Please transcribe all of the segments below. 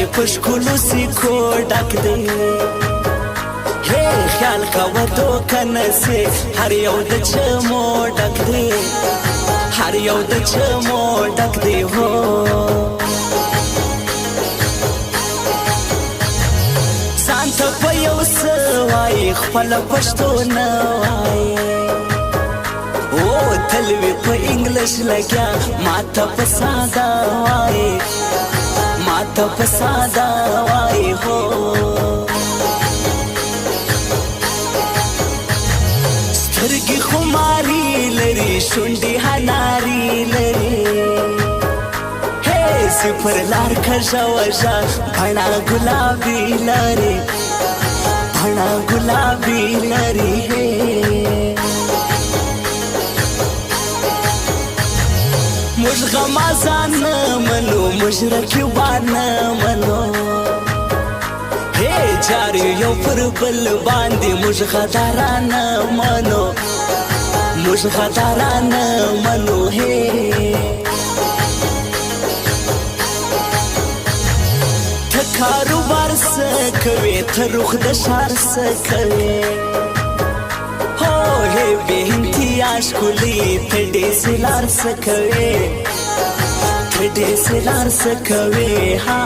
دی پشکلو سیکو ډک دی هی خیال کوه دوکه سي هر یو د چمو ډک دی هر یو د چمو ډک دی هو ځان ته په یو څه وایي خپله پښتو نه وایي او تل وي په انګلیش لګیا ما ته په ساده وایي ما ته په ساده وایي هو سترګې خماري لري شونډې هناري لري هی صفر لار کږه وژه بڼه ګلابي لري بڼه ګلابي لري موږ غمازان نه منو موږ رقیبان نه منو هی جاري یو پر بل باندې موږ غداران نه منو موږ غداران نه منو هی ته کاروبار څه کوې ته روح د ښار څه کوې بے انتها ښکلي ته ډېسلار څه کوې ته ډېسلار څه کوې ها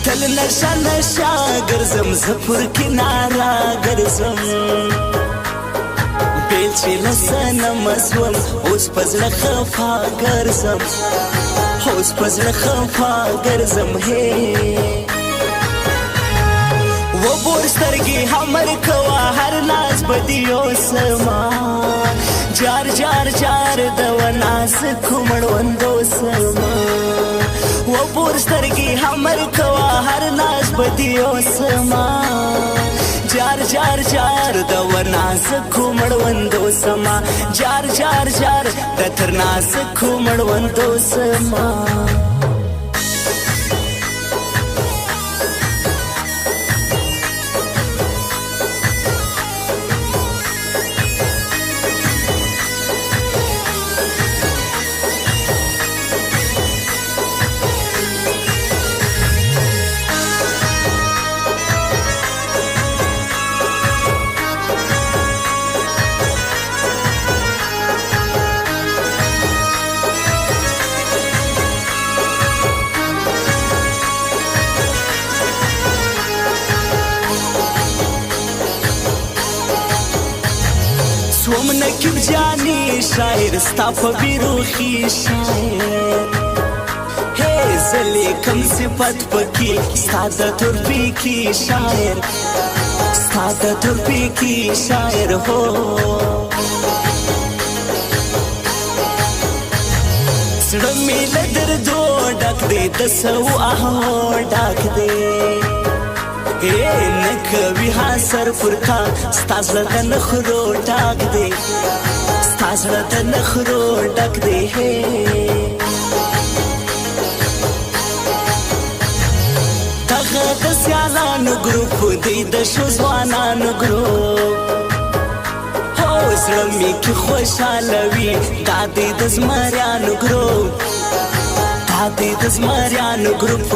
تل نشه نشه ګرځم زه پر کناره ګرځم بیل چې له صنمه سوم اوس په زړه خفا ګرځم اوس په زړه خفا ګرځم هی و بور سترګې همر کوه هر لاس بدیو سما جار جار جار د وناس کومړوندو سما و بور سترګې همر کوه هر لاس بدیو سما جار جار جار د وناس کومړوندو سما جار جار جار د ترناس کومړوندو سما سوم نکیب جانی شاعر ستا په بیروخي شاعر هی زلی کم صفت پکی ستا د تربی کی شاعر ستا د تربی کی شاعر هو زړه مې له دردو ډک دی د سو آهو ډک دی نکوي حاصر پرتا ستا زړه د نخرو ډک دی ستا زړه د نخرو ډک دی دغه د سیالانو ګروپ دی د ښو ځوانانو ګروپ هو زړه مې کې خوشحاله وي دا دی د زمریانو ګروپ دا دی د زمریانو ګروپ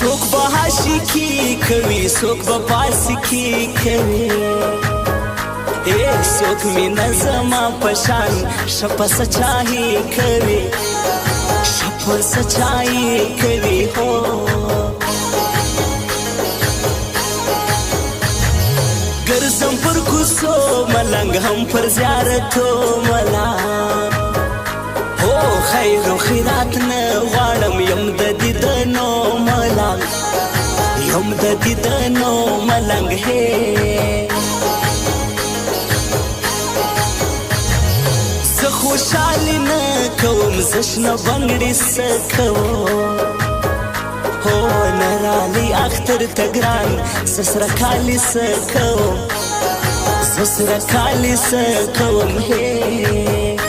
څوک به عاشقي کوي څوک به فاسقي کوي څوک مینه زما په شان ښه په سچایي کوي ښه په سچایي کوي هو ګرځم پر کوڅو ملنګ هم پر زیارتو ملنګ هو خیر و خیرات نه غواړم یم د دیدنو ملنګ یم د دیدنو ملنګ هی زه خوشحالي نه کوم زه شنه بنګړې څه کوم هو نه رالی اختر ته ګران زه سره کالي څه کوم زه سره کالي څه کوم هی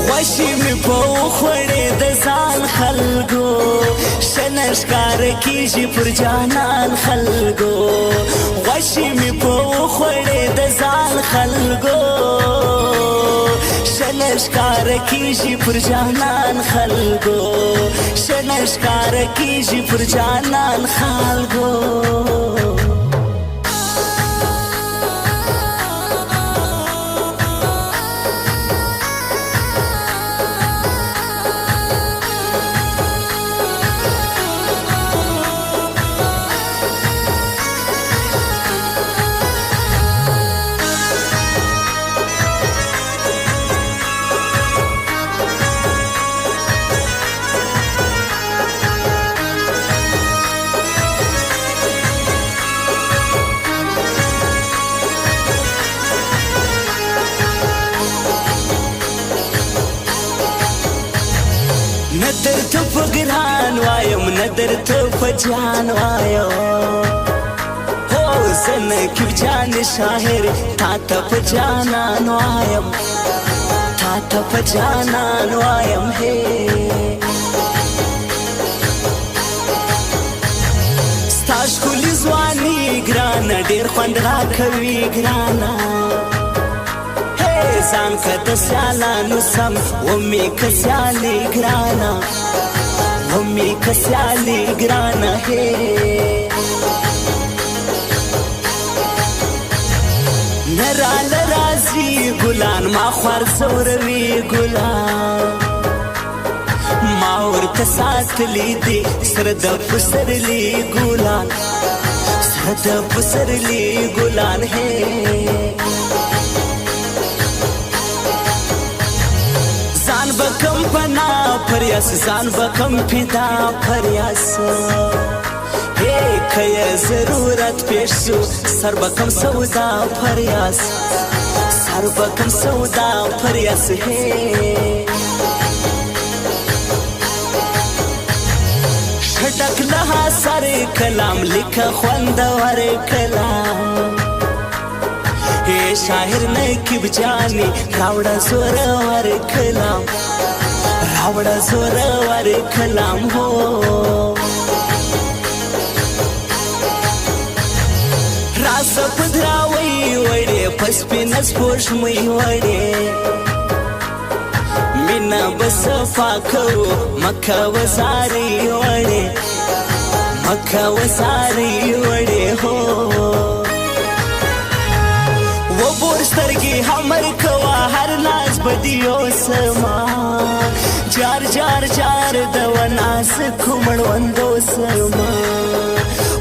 غوښې مې په وخوړې د ځان خلکو شنشکار کیږي پر جانان خلګو غوښې مې په وخوړې د ځان خلګو شنشکار کیږي پر جانان خلګو شنشکار کیږي پر جانان خلګو ندر تو په ګران وایم ندر تو په جان وایم هو زنکیب جان شاعر تا ته په جانان وایم تا ته په جانان وایم هی ستا ښکلي ځواني ګرانه ډېر خوند راکوي ګرانه ځان که د سیالانو سم ومې که سیالي ګرانه ومې که سیالي ګرانه هی نه راله راځي ګلان ما خوار ځوروي ګلان ما ورته ساتلی دي سره د پسرلي ګلان سره د پسرلي ګلان هی ځان بکم پنا پریاس ځان بکم پیدا پریاس هی که ضرورت پیش شو سر بکم سودا پریاس سر بکم سودا پریاس هی شټک لها سر کلام لیکه خوندور کلام هی شاعر نکیب جانی راوړه زورور کلام راوړه زورور کلام هو راز پدراوی وړې پس پینس پوش مې وړې مینا بس پاکو مکه وساری وړې مکه وساری وړې هو وبور سترګې همر کوا هر ناز بدیو سما جار جار جار د وناس کومړوندو سما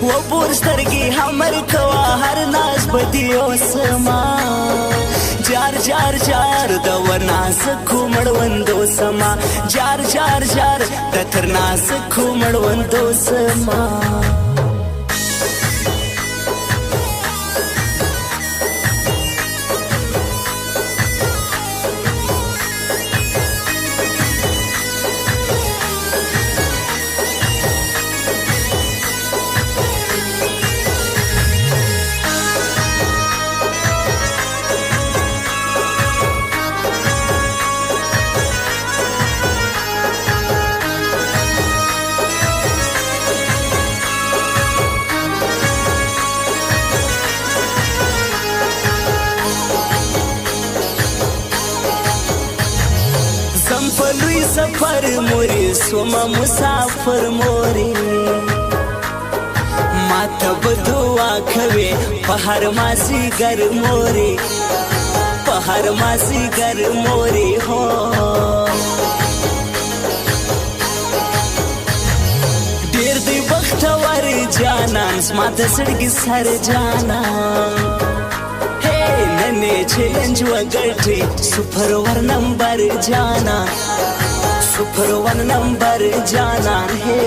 وبور سترګې همر کوا هر ناز بدیو سما جار جار جار د وناس کومړوندو سما جار جار جار د ترناس کومړوندو سما پلوی سفر موری سوما مسافر موری ما ته بدوا کوي په هر مازیګر موري په هر مازیګر موري هو ډېر دی بختور جانان زما د زړګي سر جانان ننه چیلنج وګټي سپر ور نمبر جانان سپر ور نمبر جانان ہے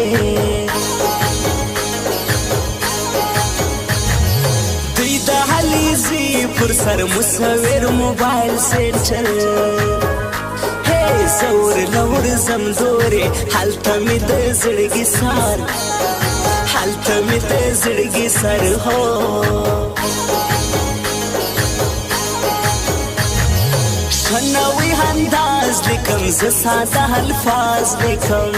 دوی د حلیزي پر سر مصور موبایل سنټر ہے زور لور زمدوري حالته می د زړګي سار حالته می د زړګي سر هو شنوي انداز لیکم ز ساده الفاظ لیکم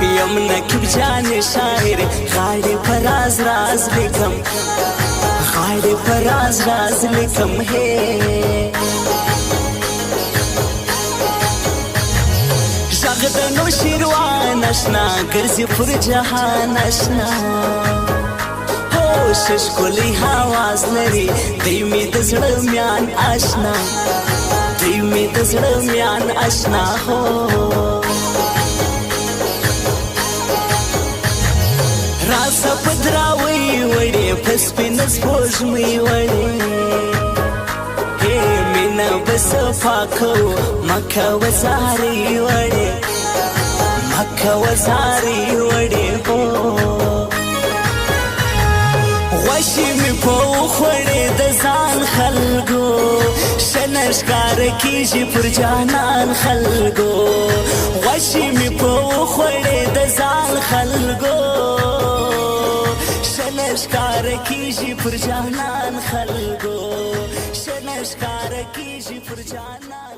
یم نقیب جان شاعر غاړې په راز راز لیکم غاړې په راز راز لیکم هی غږ د نوشیروان اشنا ګرځي پر جهان اشنا هوش ښکلی حواس لري دی مې د زړه میان اشنا دی مې د زړه میان اشنا هو راسه په دراوۍ وړې په سپینه سپوږمۍ وړې مینه به صفا کوو مکه وزارې وړې مکه وزارې وړې هو غوښې مې په وخوړې د ځان خلکو ښه نه ښکاره کېږي پر جانان خلکو غوښې مې په وخوړې د ځان خلکو ښه نه ښکاره کېږي پر جانان خلکو ښه نه ښکاره کېږي پر جانان